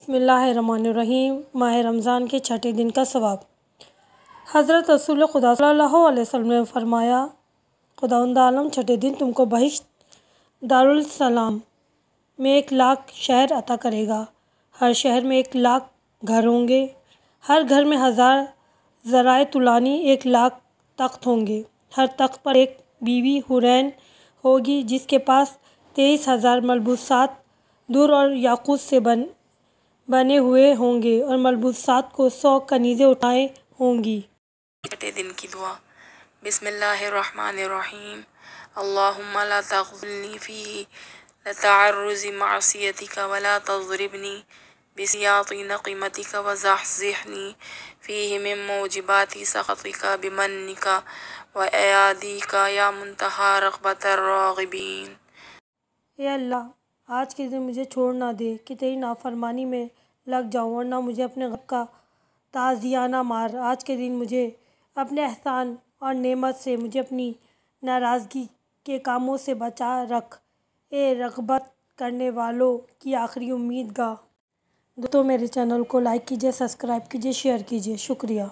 بسم اللہ الرحمن الرحیم۔ ماہ رمضان کے چھٹے دن کا ثواب۔ حضرت رسول خدا صلی اللہ علیہ وسلم نے فرمایا، خداوند عالم چھٹے دن تم کو بہشت دارالسلام میں 1,00,000 شہر عطا کرے گا۔ ہر شہر میں 1,00,000 گھر ہوں گے، ہر گھر میں 1000 ذرائع طولانی 1,00,000 تخت ہوں گے، ہر تخت پر ایک بیوی حورین ہوگی جس کے پاس 23,000 ملبوسات در اور یاقوت سے بنے ہوئے ہوں گے اور ملبوسات کو 100 کنیزیں اٹھائے ہوں گی۔ چھٹے دن کی دعا۔ بسم اللہ الرحمن الرحیم۔ اللہم لا تغفلنی فیہ لتعرض معصیتک ولا تضربنی بسیاط نقمتک وزحزحنی فیہ من موجبات سخطک بمنک وایادیک یا منتہی رغبت الراغبین۔ اے اللہ، آج کے دن مجھے چھوڑ نہ دے کہ تیری نافرمانی میں لگ جاؤں اور نہ مجھے اپنے غضب کا تعزیانہ مار۔ آج کے دن مجھے اپنے احسان اور نعمت سے، مجھے اپنی ناراضگی کے کاموں سے بچا رکھ، اے رغبت کرنے والوں کی آخری امید گاہ۔ دوستو، میرے چینل کو لائک کیجیے، سبسکرائب کیجیے، شیئر کیجیے۔ شکریہ۔